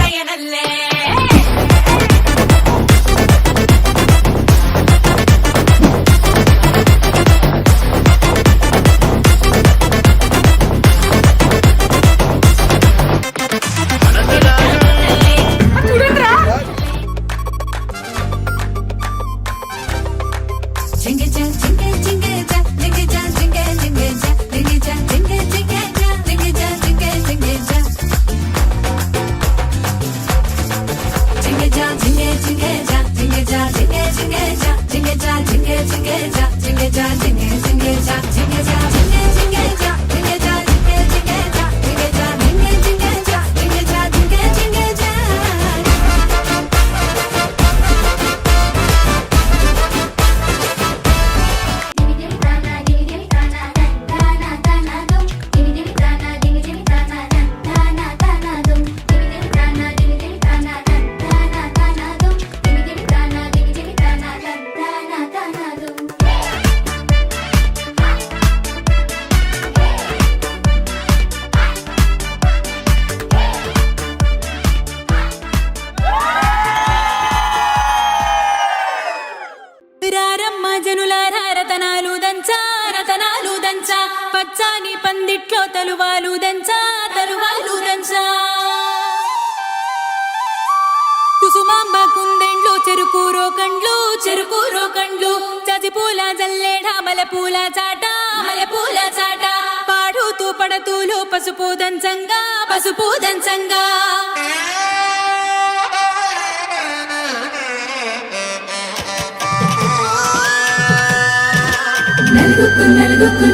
పయనల్లే పచ్చాని పందిట్లో తలువాలు దంచా కుసుమాంబ కుందెండ్లు చెరుకు రోకండ్లు చజిపూల జల్లేడ మలపూల చాట పాడుతూ పడతూలు పసుపు దంచంగా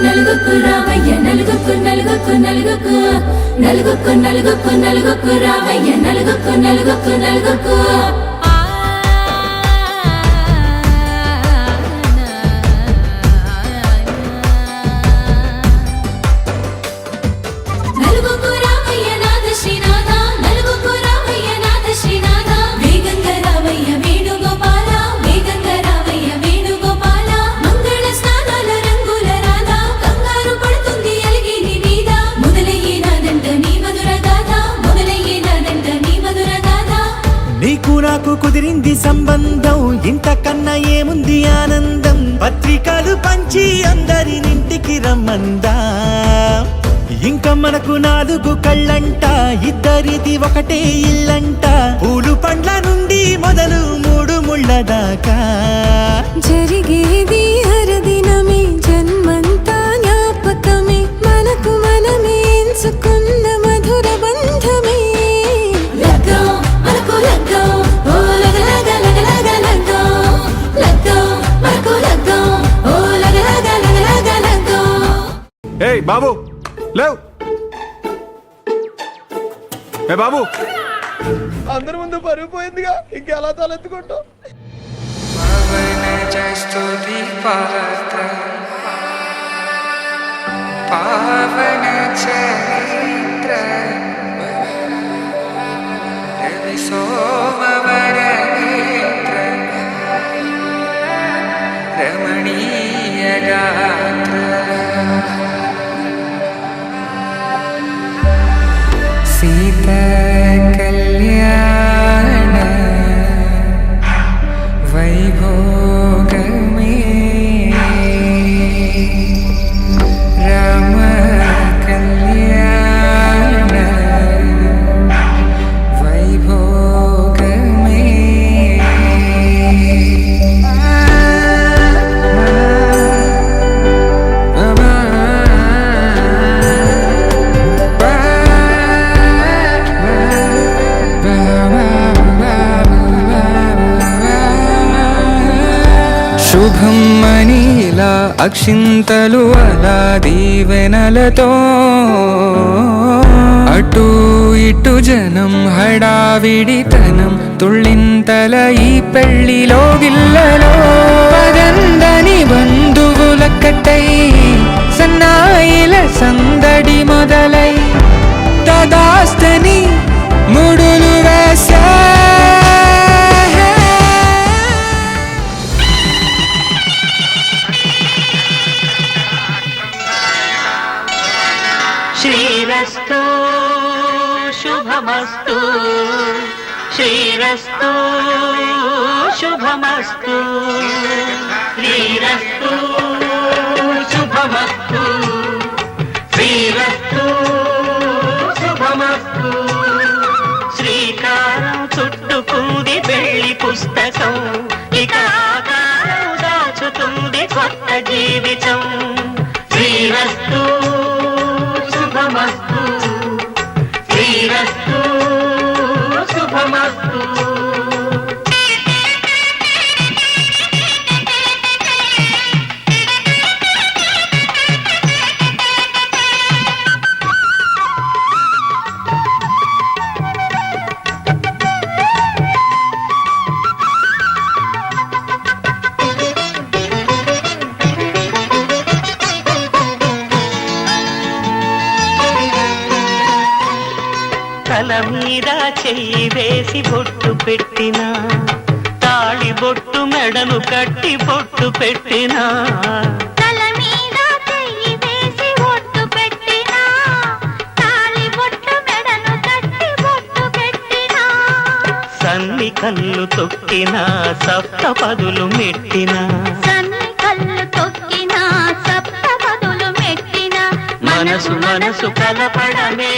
నలుగుకు రావయ్య నలుగుకు రావయ్య నలుగుకు కుదిరింది సంబంధం ఇంతకన్నా ఏముంది ఆనందం పత్రికలు పంచి అందరినింటికి రమ్మందా ఇంకా మనకు 4 కళ్ళంట ఇద్దరిది ఒకటే ఇల్లంట పూలు పండ్ల నుండి మొదలు 3 ముళ్ళ దాకా జరిగేది హరదినమే జన్మంతా జ్ఞాపకమే మనకు మనమే ఎంచుకున్న మధుర బంధమే బాబు లేవు బాబు అందరి ముందు పరుగు పోయిందిగా ఇంకెలా తలెత్తుకుంటావు పావన చరిత్ర రవి సోమవర నేత్ర రమణీయ గాత్ర సీత కళ్యాణ వైభోగమే రామ కళ్యాణ వైభోగమే శుభం మనీలా అక్షింతలు అలా దీవెనలతో అటు ఇటు జనం హడావిడితనం తుళ్ళింతల ఈ పెళ్లిలో గిల్లలో పదందని బంధువులక్కటై సన్నాయిల సందడి మొదలై తదాస్తని ముడులు వేసా శ్రీరస్తో శుభమస్తు శ్రీరస్తు శుభమస్తు శ్రీరస్తు శుభమస్తు శ్రీరస్తు శుభమస్తు శ్రీకారం చుట్టుకుంది పెళ్లి పుస్తకం ఇక ఆకారం దాచుతుంది కొత్త జీవితం శ్రీరస్తు శుభమస్తు శ్రీరస్తు శుభమస్తు తల మీద చెయ్యి వేసి బొట్టు పెట్టినా తాళి బొట్టు మెడను కట్టి బొట్టు పెట్టినా తల మీద చెయ్యి వేసి బొట్టు పెట్టినా తాళి బొట్టు మెడను కట్టి బొట్టు పెట్టినా సన్ని కళ్ళు తొక్కినా సప్త పదులు మెట్టినా సన్ని కళ్ళు తొక్కినా సప్త పదులు మెట్టినా మనసు మనసు కలపడమే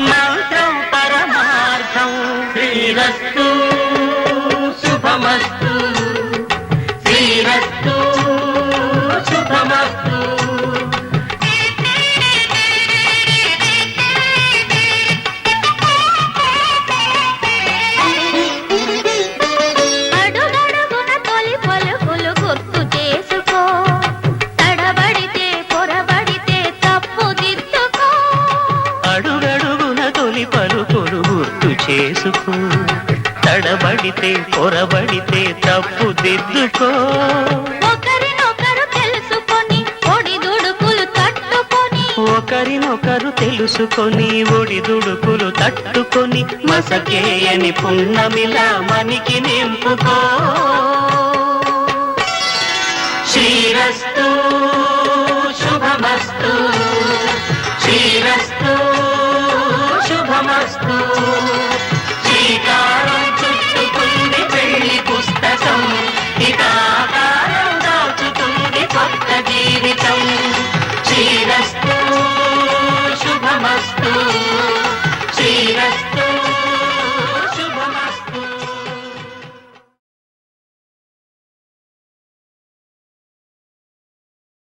మంత్రం పరమార్థం శ్రీరస్తు శుభమస్తు శ్రీరస్తు శుభమస్తు అడుగడుగున తొలి పలుకులు గుర్తు చేసుకో తడబడితే పొరబడితే తప్పు దిద్దుకో అడుగడుగున తొలి పలుకులు గుర్తు చేసుకో తడబడితే పొరబడితే తప్పు దిద్దుకో ఒకరినొకరు తెలుసుకొని ఒడిదుడుకులు తట్టుకొని ఒకరినొకరు తెలుసుకొని ఒడిదుడుకులు తట్టుకొని మసకేయని పున్నమిలా మనికి నింపుకో శ్రీరస్తు శుభమస్తు